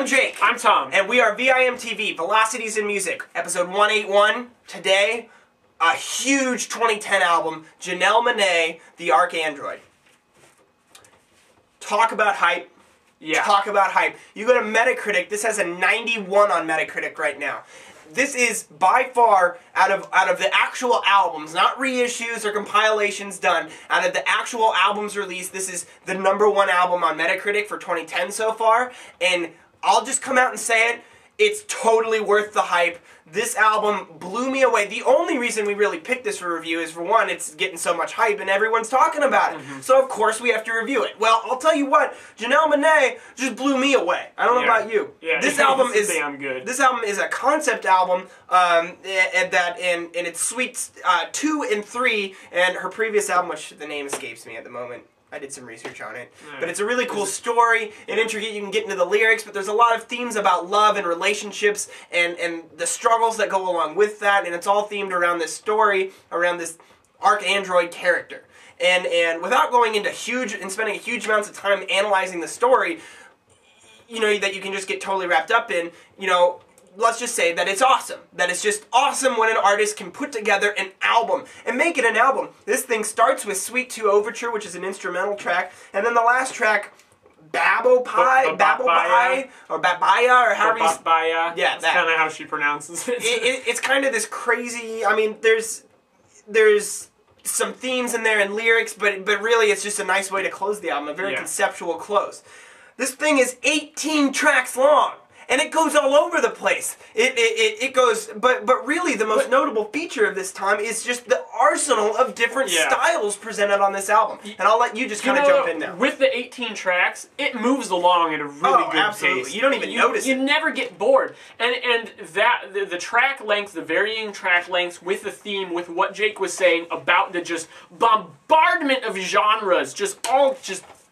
I'm Jake. I'm Tom. And we are VIMTV, Velocities in Music, episode 181. Today, a huge 2010 album, Janelle Monae, The Archandroid. Talk about hype. Yeah. Talk about hype. You go to Metacritic, this has a 91 on Metacritic right now. This is by far, out of the actual albums, not reissues or compilations done, out of the actual albums released, this is the #1 album on Metacritic for 2010 so far. And I'll just come out and say it, it's totally worth the hype. This album blew me away. The only reason we really picked this for review is, for one, it's getting so much hype and everyone's talking about it. So of course we have to review it. Well, I'll tell you what, Janelle Monae just blew me away. I don't know about you. Yeah, this album is damn good. This album is a concept album, and it's suites 2 and 3, and her previous album, which the name escapes me at the moment. I did some research on it. But it's a really cool story and intricate. You can get into the lyrics, but there's a lot of themes about love and relationships and the struggles that go along with that, and it's all themed around this story, around this Archandroid character. And without going into spending huge amounts of time analyzing the story, you know, that you can just get totally wrapped up in, you know, let's just say that it's awesome. That it's just awesome when an artist can put together an album and make it an album. This thing starts with Suite 2 Overture, which is an instrumental track, and then the last track, Babble Pie, or Babaya, or however you... Babaya. Yeah, that's kind of how she pronounces it. It's kind of this crazy, I mean, there's some themes in there and lyrics, but really it's just a nice way to close the album, a very conceptual close. This thing is 18 tracks long. And it goes all over the place. It goes, but really the most notable feature of this time is just the arsenal of different styles presented on this album. And I'll let you just kind of jump in now. With the 18 tracks, it moves along at a really good pace. You don't even notice it. You never get bored. And the track length, the varying track lengths with the theme, with what Jake was saying about the just bombardment of genres, just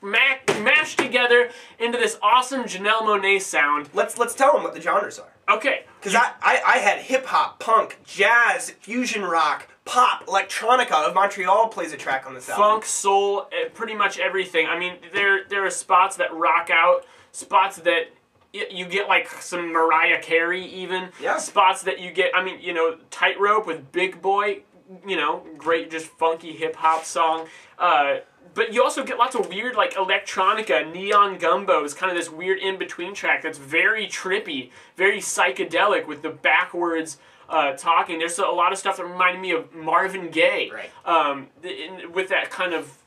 mashed together into this awesome Janelle Monae sound. Let's tell them what the genres are. Okay. Because I had hip-hop, punk, jazz, fusion rock, pop, electronica of Montreal plays a track on this album. Funk, soul, pretty much everything. I mean, there are spots that rock out, spots that you get like some Mariah Carey even. Yeah. Spots that you get, I mean, you know, Tightrope with Big Boy, you know, great just funky hip-hop song. But you also get lots of weird, like, electronica, neon gumbos, kind of this weird in-between track that's very trippy, very psychedelic with the backwards talking. There's a lot of stuff that reminded me of Marvin Gaye, with that kind of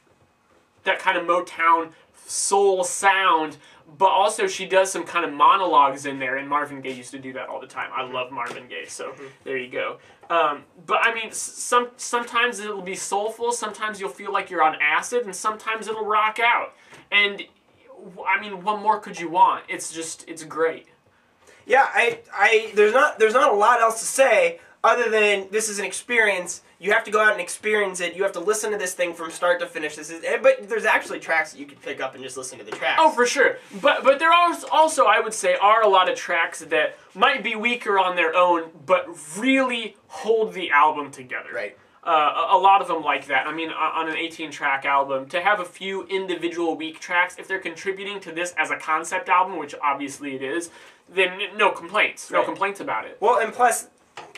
Motown soul sound. But also she does some kind of monologues in there, and Marvin Gaye used to do that all the time. I love Marvin Gaye, so there you go. But I mean, sometimes it'll be soulful, sometimes you'll feel like you're on acid, and sometimes it'll rock out. And I mean, what more could you want? It's great. Yeah, there's not a lot else to say other than this is an experience. You have to go out and experience it. You have to listen to this thing from start to finish. But there's actually tracks that you could pick up and just listen to the tracks. Oh, for sure. But there also, I would say, are a lot of tracks that might be weaker on their own, but really hold the album together. Right. A lot of them like that. I mean, on an 18-track album, to have a few individual weak tracks, if they're contributing to this as a concept album, which obviously it is, then no complaints. No complaints about it. Well, and plus,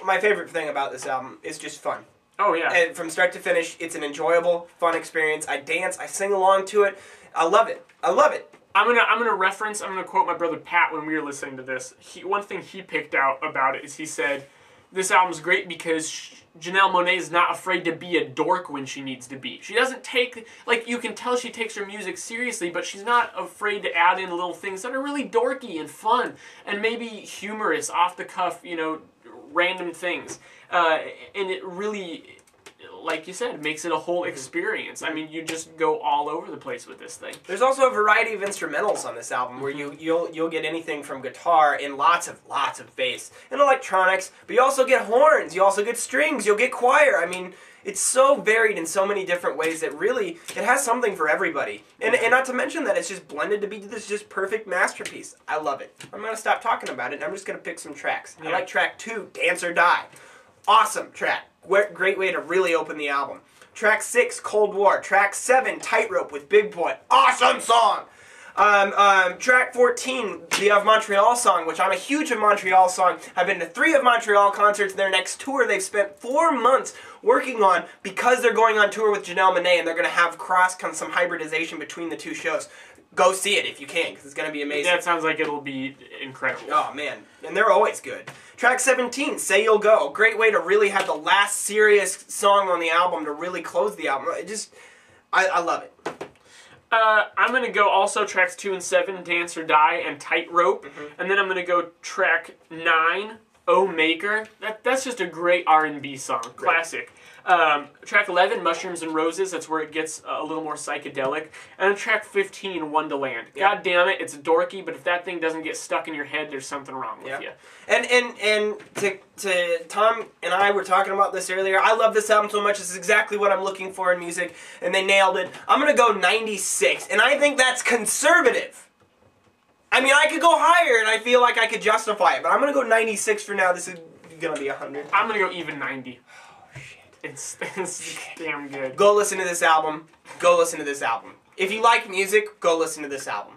my favorite thing about this album is just fun. Oh, yeah. And from start to finish, it's an enjoyable, fun experience. I dance, I sing along to it. I love it. I love it. I'm gonna quote my brother Pat when we were listening to this. One thing he picked out about it is he said, this album's great because Janelle Monae is not afraid to be a dork when she needs to be. She doesn't take, like, you can tell she takes her music seriously, but she's not afraid to add in little things that are really dorky and fun and maybe humorous, off the cuff, you know, random things. And it really, like you said, makes it a whole experience. I mean, you just go all over the place with this thing. There's also a variety of instrumentals on this album where you'll get anything from guitar and lots of bass and electronics, but you also get horns, you also get strings, you'll get choir. I mean, it's so varied in so many different ways that really, it has something for everybody. And not to mention that it's just blended to be this just perfect masterpiece. I love it. I'm going to stop talking about it and I'm just going to pick some tracks. I like track 2, Dance or Die. Awesome track. Great way to really open the album. Track 6, Cold War. Track 7, Tightrope with Big Boy. Awesome song! Track 14, the Of Montreal song, which I'm a huge Of Montreal song. I've been to 3 Of Montreal concerts. Their next tour they've spent 4 months working on because they're going on tour with Janelle Monae, and they're going to have some hybridization between the 2 shows. Go see it if you can, because it's going to be amazing. That sounds like it'll be incredible. Oh, man. And they're always good. Track 17, Say You'll Go. Great way to really have the last serious song on the album to really close the album. I love it. I'm going to go also tracks 2 and 7, Dance or Die, and Tightrope. And then I'm going to go track 9, Oh Maker. That's just a great R&B song. Classic. Track 11, Mushrooms and Roses. That's where it gets a little more psychedelic. And then track 15, Wonderland. Yeah. God damn it, it's dorky, but if that thing doesn't get stuck in your head, there's something wrong with you. And to Tom and I were talking about this earlier, I love this album so much. This is exactly what I'm looking for in music, and they nailed it. I'm going to go 96, and I think that's conservative. I mean, I could go higher, and I feel like I could justify it, but I'm going to go 96 for now. This is going to be 100. I'm going to go even 90. It's damn good. Go listen to this album. Go listen to this album. If you like music, go listen to this album.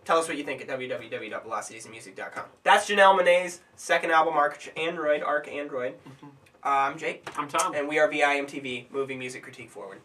Tell us what you think at www.velocitiesandmusic.com. That's Janelle Monae's second album, Archandroid. I'm Jake. I'm Tom. And we are VIMTV, moving music critique forward.